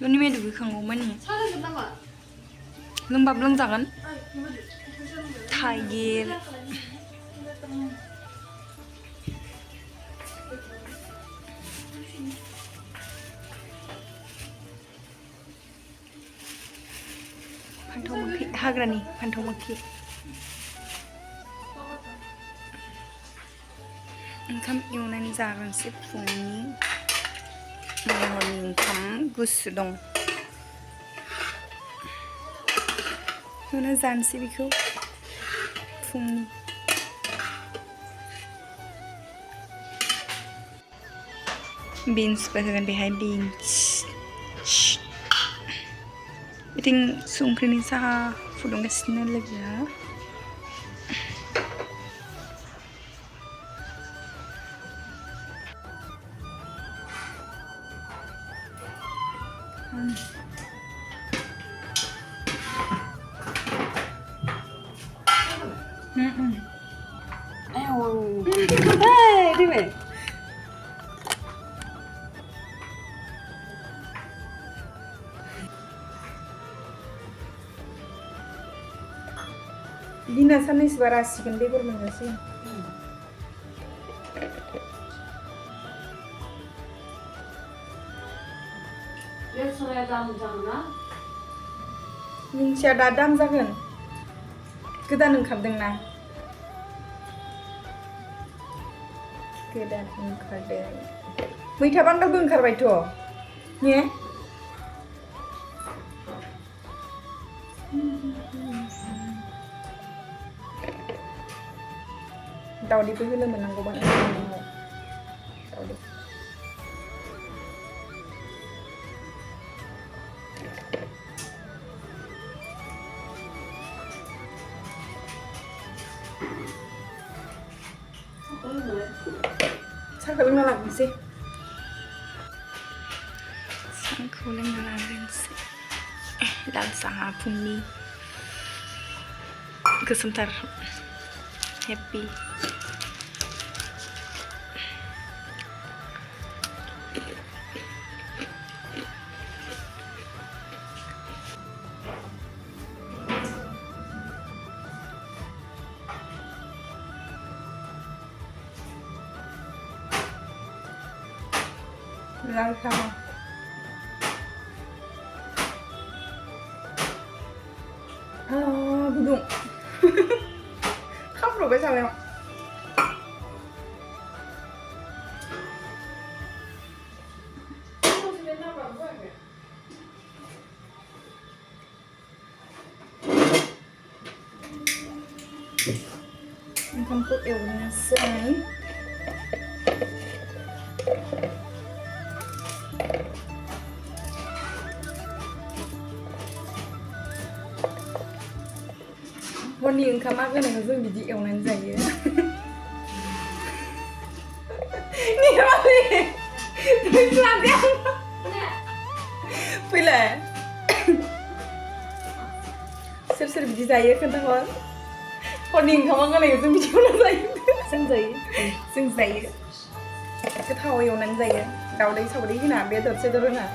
Ini medu bikang mani. Lembab lengjakan. Tiger. Pantau maki hagrani pantau maki. Oंखाम एवनानै जागोनसै फुंनि हरनि ओंखाम गुसु दं एवना जानोसै बेखौ फुंनि बिन्सबो होगोन बेहाय बिन्स बिथिं संख्रिनि साहा फुदुंगासिनो लोगोआ Hey, di mana? Dina sana sebarasi kan dia bermengasi. Dia sudah dalam jangan. Minsia dadam जागोन. Goदान ओंखारदोंना. गोदान ओंखारदों. मैथा बांगालबो ओंखारबायथ'. ने? दावदैबो होनो मोननांगौमोन दावदै साहाखौ लोंना लाग्रोनोसै साहाखौ लोंना लाग्रोनोसै लाल साहा फुंनि गोसोमथार हेपि लाल साहा गुदुं खामफ्रबाय सालायाव ओंखामखौ एवनोसै हरनि ओंखामा गोनां जों बिदि एवनानै जायो फैलाय सोर सोर बिदि जायो खोन्थाहर हरनि ओंखामा गोनां जों बिदि एवनानै जायो जों जायो गोथाव एवनानै जायो दावदै सावदै होना बेदर सेदर होना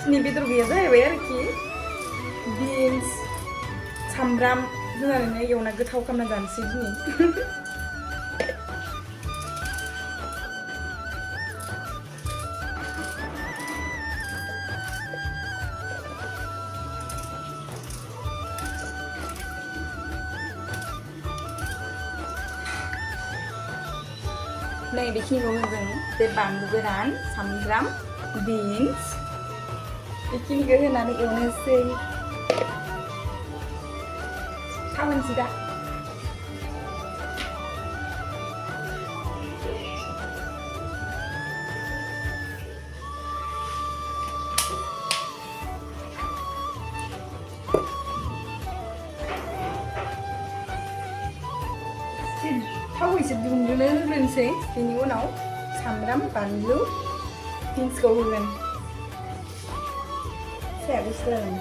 Sini betul biasa ya आरोखि beans सामब्राम होनानै एवना गोथाव खालामना जानोसै दिनै नै बेखिनिखौ जों बे बानलु गोरान सामब्राम beans बेखिनिखौ होनानै एवनोसै खामोनसै दा थाव एसे दुंग्रोनो होग्रोनोसै बेनि उनाव सामब्राम बानलु पिन्सखौ होगोन साया गुसु जागोन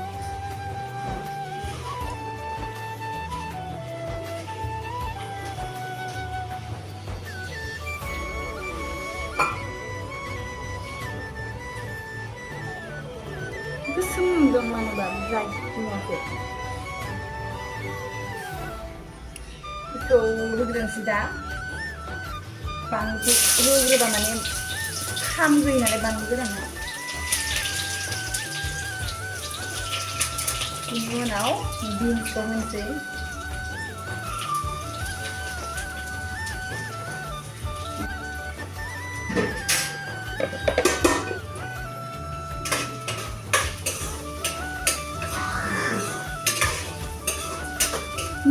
गोसोम दं मानोबा ड्राइ मुवाखौ बेखौ होग्रोनोसै दा बानलु होग्रोबा माने खामग्रोयो नालाय बानलु गोराना बेनि उनाव बिन्सखौ होनोसै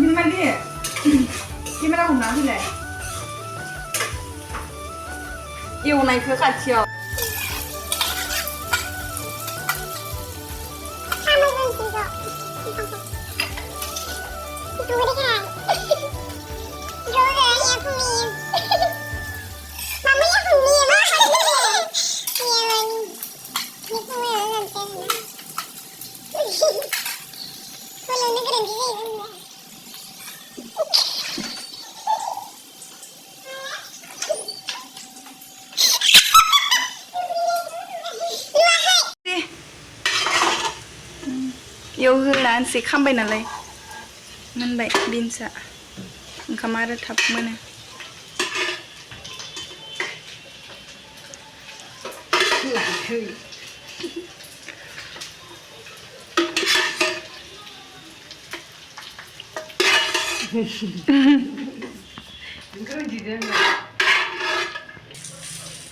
Gimana gimana aku nanti deh एवनायखौ खाथियाव Yêu là anh sẽ không bay nào lấy nên vậy pin sợ không ai thập mà nè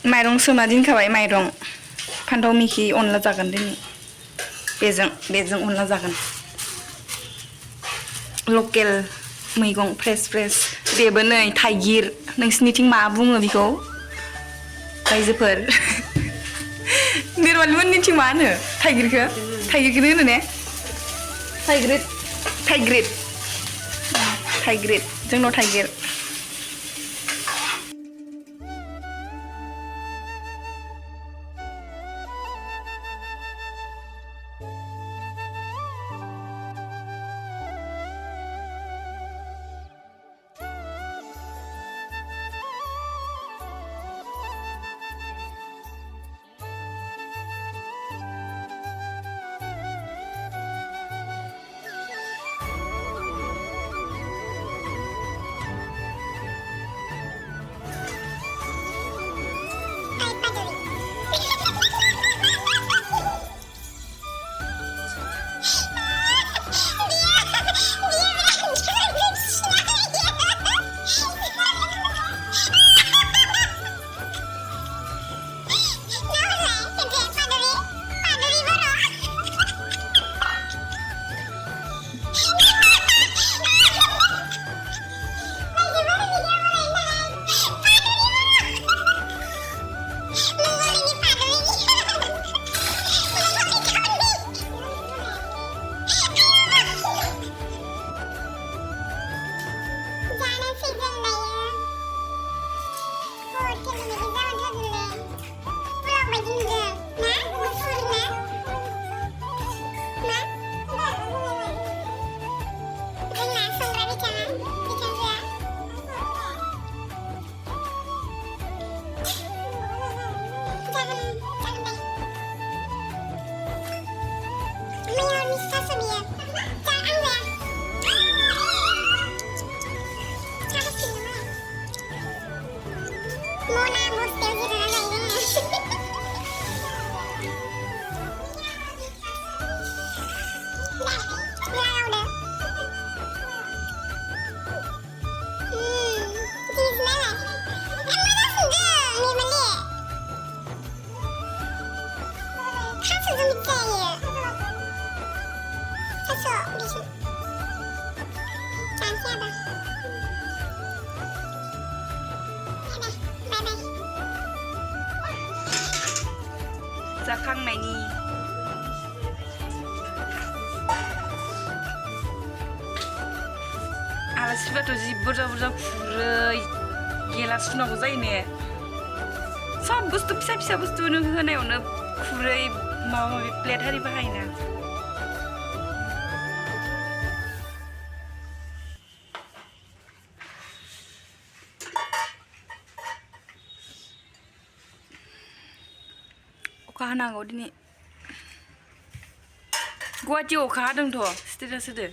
마이롱 소마진 가와이 마이롱 판도 미키 온라 자간 되니 बेजों अनला जागोन लकेल मैगं फ्रेश बेबो नै थाइगिर नोंसिनिथिं मा बुङो बेखौ रायजोफोर निर्मालिमोननिथिं मा होनो थाइगिरखौ होनो ने थाइगिर जोंनाव थाइगिर जाखांनायनि आलासिफोराथ' जि बुरजा खुरो गेला सुनांगौ जायो ने सब बुस्थु फिसा फिसा बुस्थु होनायावनो खुरै माबा माबि प्लेट आरि बाहायोना अखा हानांगौ दिनै गुवाहाटियाव अखा हादोंथ' स्टेटास होदो